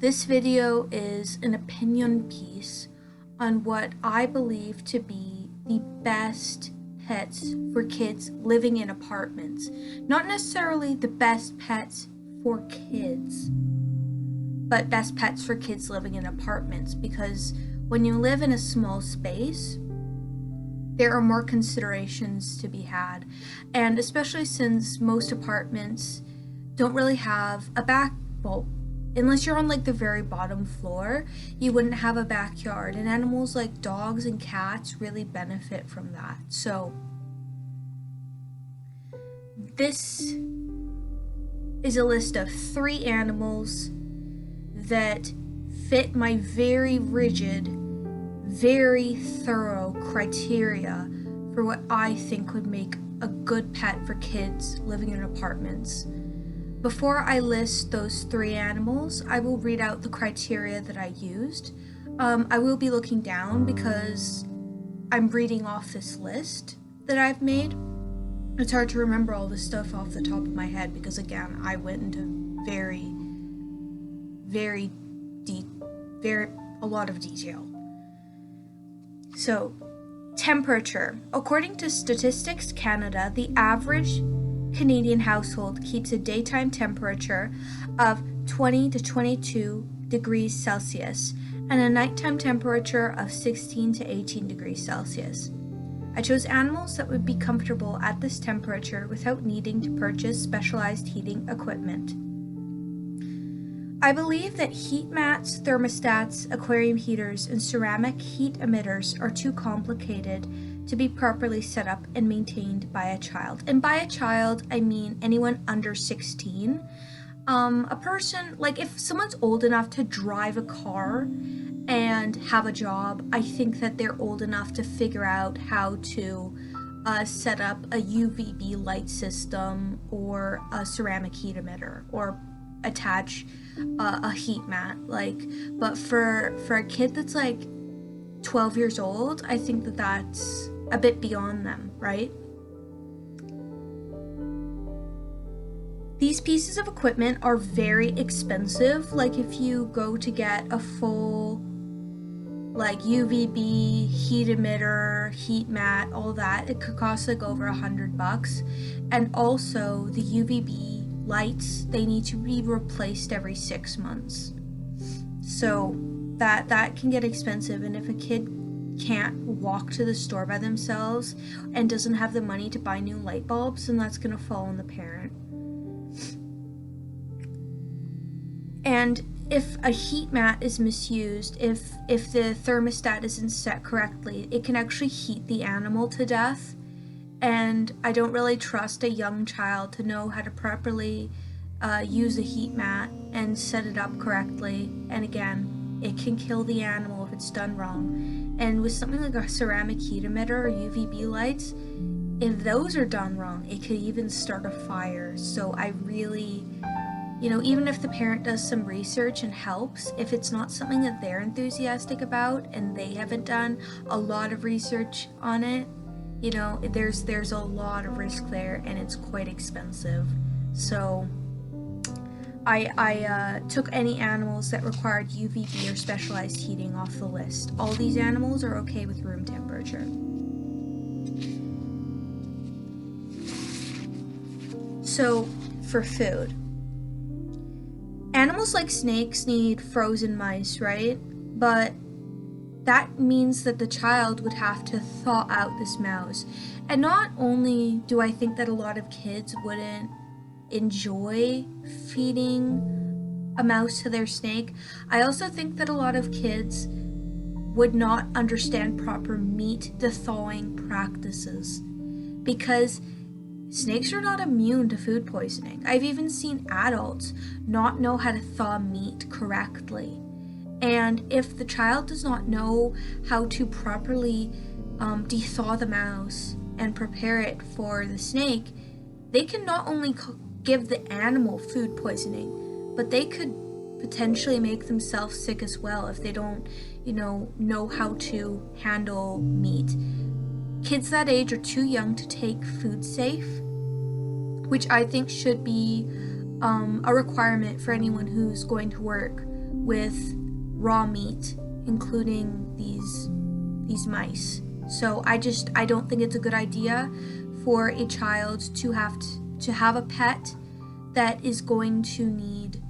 This video is an opinion piece on what I believe to be the best pets for kids living in apartments. Not necessarily the best pets for kids, but best pets for kids living in apartments, because when you live in a small space, there are more considerations to be had, and especially since most apartments don't really have a unless you're on like the very bottom floor, you wouldn't have a backyard, and animals like dogs and cats really benefit from that. So this is a list of 3 animals that fit my very rigid, very thorough criteria for what I think would make a good pet for kids living in apartments. Before I list those 3 animals, I will read out the criteria that I used. I will be looking down because I'm reading off this list that I've made. It's hard to remember all this stuff off the top of my head because, again, I went into a lot of detail. So, temperature. According to Statistics Canada, the average Canadian household keeps a daytime temperature of 20 to 22 degrees Celsius and a nighttime temperature of 16 to 18 degrees Celsius. I chose animals that would be comfortable at this temperature without needing to purchase specialized heating equipment. I believe that heat mats, thermostats, aquarium heaters, and ceramic heat emitters are too complicated to be properly set up and maintained by a child. And by a child, I mean anyone under 16. A person, like if someone's old enough to drive a car and have a job, I think that they're old enough to figure out how to set up a UVB light system or a ceramic heat emitter or attach a heat mat. But for a kid that's like 12 years old, I think that that's a bit beyond them, right? These pieces of equipment are very expensive. Like if you go to get a full like UVB heat emitter, heat mat, all that, it could cost like over $100. And also the UVB lights, they need to be replaced every 6 months. So that can get expensive, and if a kid can't walk to the store by themselves and doesn't have the money to buy new light bulbs, then that's going to fall on the parent. And if a heat mat is misused, if the thermostat isn't set correctly, it can actually heat the animal to death. And I don't really trust a young child to know how to properly use a heat mat and set it up correctly. And again, it can kill the animal if it's done wrong. And with something like a ceramic heat emitter or UVB lights, if those are done wrong, it could even start a fire. So I really, even if the parent does some research and helps, if it's not something that they're enthusiastic about and they haven't done a lot of research on it, there's a lot of risk there, and it's quite expensive. So I took any animals that required UVB or specialized heating off the list. All these animals are okay with room temperature. So, for food. Animals like snakes need frozen mice, right? But that means that the child would have to thaw out this mouse. And not only do I think that a lot of kids wouldn't enjoy feeding a mouse to their snake, I also think that a lot of kids would not understand proper meat thawing practices, because snakes are not immune to food poisoning. I've even seen adults not know how to thaw meat correctly. And if the child does not know how to properly dethaw the mouse and prepare it for the snake, they can not only give the animal food poisoning, but they could potentially make themselves sick as well if they don't, know how to handle meat. Kids that age are too young to take food safe, which I think should be a requirement for anyone who's going to work with raw meat, including these mice. So I don't think it's a good idea for a child to have a pet that is going to need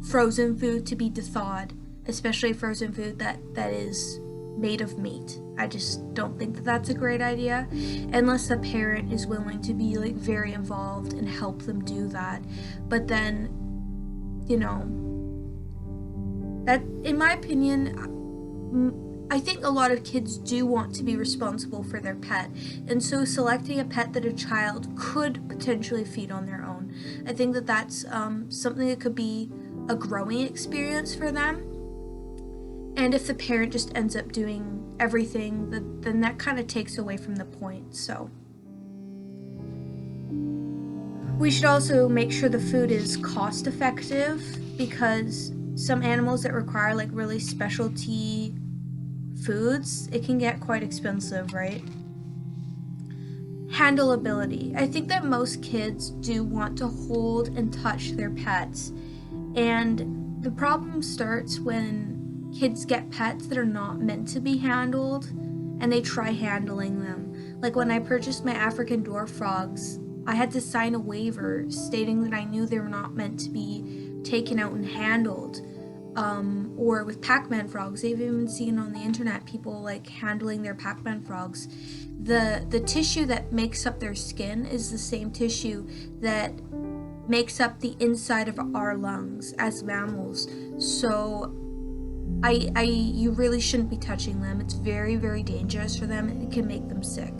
frozen food to be thawed, especially frozen food that is made of meat. I just don't think that that's a great idea unless the parent is willing to be like very involved and help them do that. But then, that, in my opinion, I think a lot of kids do want to be responsible for their pet, and so selecting a pet that a child could potentially feed on their own, I think that that's something that could be a growing experience for them. And if the parent just ends up doing everything, then that kind of takes away from the point. So we should also make sure the food is cost effective, because some animals that require like really specialty foods, it can get quite expensive, right? Handleability. I think that most kids do want to hold and touch their pets, and the problem starts when kids get pets that are not meant to be handled and they try handling them. Like when I purchased my African dwarf frogs, I had to sign a waiver stating that I knew they were not meant to be taken out and handled. Or with Pac-Man frogs, I've even seen on the internet people like handling their Pac-Man frogs. The tissue that makes up their skin is the same tissue that makes up the inside of our lungs as mammals. So you really shouldn't be touching them. It's very, very dangerous for them. It can make them sick.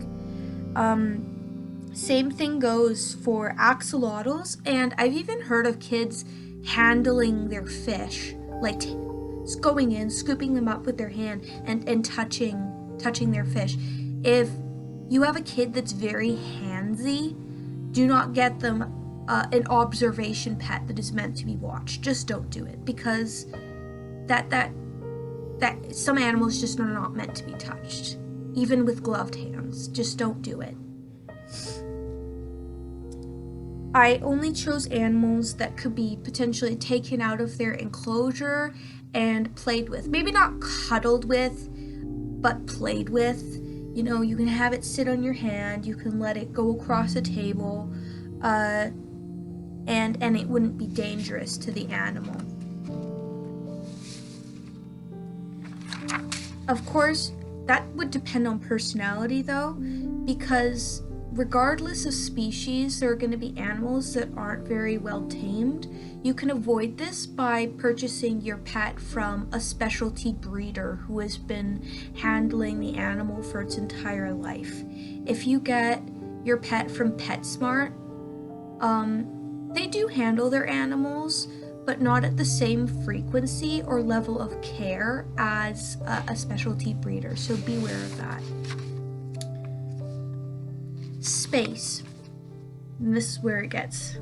Same thing goes for axolotls, and I've even heard of kids handling their fish, like going in, scooping them up with their hand and touching their fish. If you have a kid that's very handsy, do not get them an observation pet that is meant to be watched. Just don't do it, because that some animals just are not meant to be touched, even with gloved hands. Just don't do it. I only chose animals that could be potentially taken out of their enclosure and played with. Maybe not cuddled with, but played with. You can have it sit on your hand, you can let it go across a table, and it wouldn't be dangerous to the animal. Of course, that would depend on personality though, because regardless of species, there are going to be animals that aren't very well tamed. You can avoid this by purchasing your pet from a specialty breeder who has been handling the animal for its entire life. If you get your pet from PetSmart, they do handle their animals, but not at the same frequency or level of care as a specialty breeder, so beware of that. Space. And this is where it gets.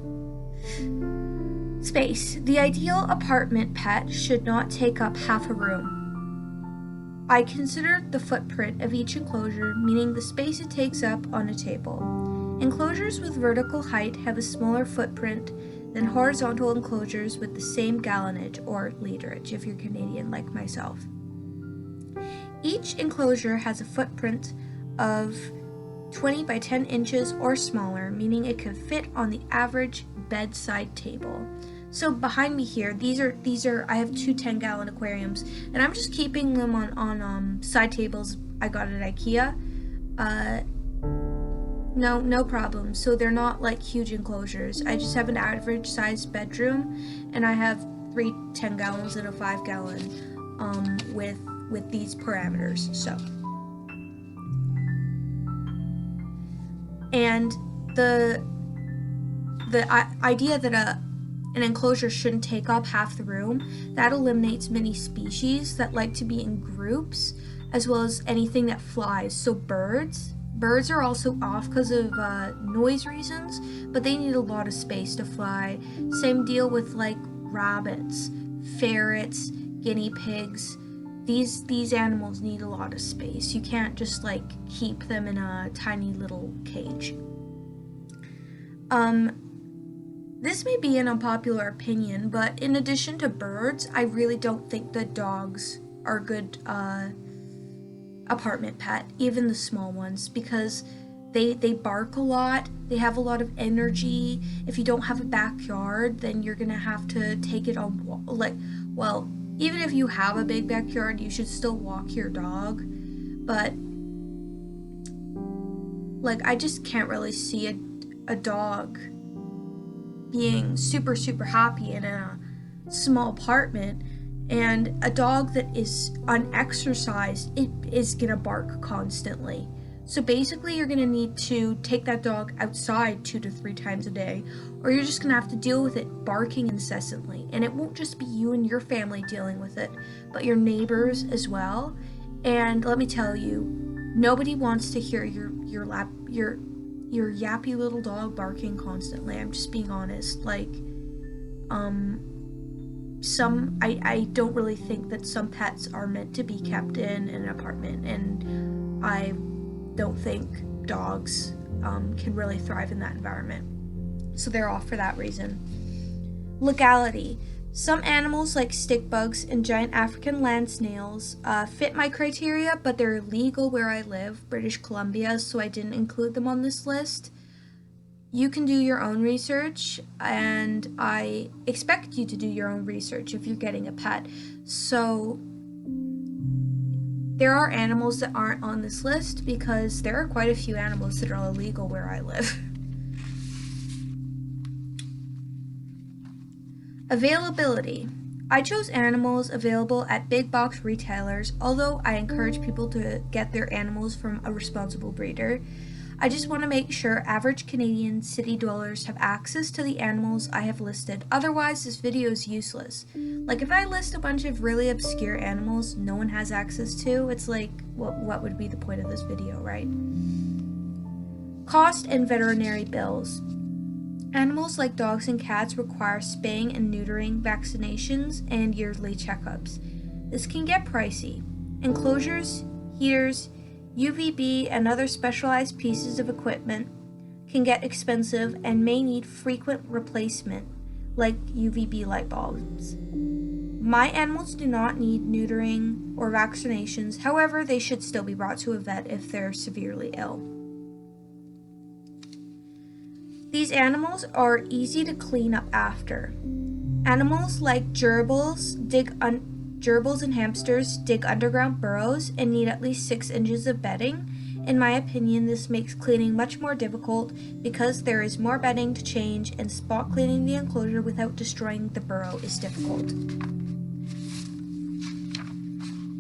Space. The ideal apartment pet should not take up half a room. I consider the footprint of each enclosure, meaning the space it takes up on a table. Enclosures with vertical height have a smaller footprint than horizontal enclosures with the same gallonage or literage, if you're Canadian like myself. Each enclosure has a footprint of 20 by 10 inches or smaller, meaning it could fit on the average bedside table. So behind me here, these are I have two 10-gallon aquariums, and I'm just keeping them on side tables I got at IKEA. No problem. So they're not like huge enclosures. I just have an average sized bedroom, and I have 3 10-gallons and a 5-gallon with these parameters. So, and the idea that an enclosure shouldn't take up half the room, that eliminates many species that like to be in groups, as well as anything that flies. So birds are also off because of noise reasons, but they need a lot of space to fly. Same deal with like rabbits, ferrets, guinea pigs. These animals need a lot of space. You can't just like keep them in a tiny little cage. This may be an unpopular opinion, but in addition to birds, I really don't think that dogs are a good apartment pet, even the small ones, because they bark a lot, they have a lot of energy. If you don't have a backyard, then you're gonna have to take it on, even if you have a big backyard, you should still walk your dog. But I just can't really see a dog being super happy in a small apartment. And a dog that is unexercised, it is gonna bark constantly. So basically you're gonna need to take that dog outside 2 to 3 times a day, or you're just gonna have to deal with it barking incessantly. And it won't just be you and your family dealing with it, but your neighbors as well. And let me tell you, nobody wants to hear your yappy little dog barking constantly. I'm just being honest. I don't really think that some pets are meant to be kept in an apartment, and I don't think dogs can really thrive in that environment. So they're off for that reason. Legality. Some animals like stick bugs and giant African land snails fit my criteria, but they're illegal where I live, British Columbia, so I didn't include them on this list. You can do your own research, and I expect you to do your own research if you're getting a pet. So there are animals that aren't on this list because there are quite a few animals that are illegal where I live. Availability. I chose animals available at big box retailers, although I encourage people to get their animals from a responsible breeder. I just want to make sure average Canadian city dwellers have access to the animals I have listed, otherwise this video is useless. If I list a bunch of really obscure animals no one has access to, it's what would be the point of this video, right? Cost and veterinary bills. Animals like dogs and cats require spaying and neutering, vaccinations, and yearly checkups. This can get pricey. Enclosures, heaters, UVB, and other specialized pieces of equipment can get expensive and may need frequent replacement, like UVB light bulbs. My animals do not need neutering or vaccinations, however, they should still be brought to a vet if they're severely ill. These animals are easy to clean up after. Animals like gerbils and hamsters dig underground burrows and need at least 6 inches of bedding. In my opinion, this makes cleaning much more difficult because there is more bedding to change, and spot cleaning the enclosure without destroying the burrow is difficult.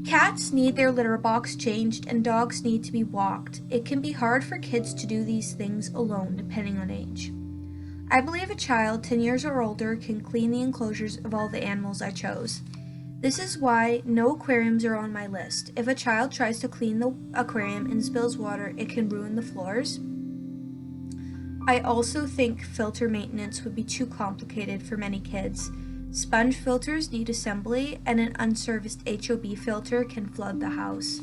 Cats need their litter box changed, and dogs need to be walked. It can be hard for kids to do these things alone, depending on age. I believe a child 10 years or older can clean the enclosures of all the animals I chose. This is why no aquariums are on my list. If a child tries to clean the aquarium and spills water, it can ruin the floors. I also think filter maintenance would be too complicated for many kids. Sponge filters need assembly, and an unserviced HOB filter can flood the house.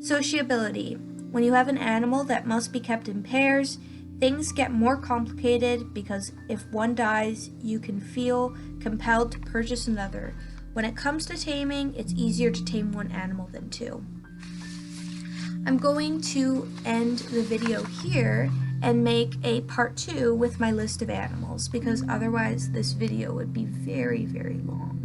Sociability. When you have an animal that must be kept in pairs, things get more complicated because if one dies, you can feel compelled to purchase another. When it comes to taming, it's easier to tame one animal than 2. I'm going to end the video here and make a part 2 with my list of animals, because otherwise this video would be very, very long.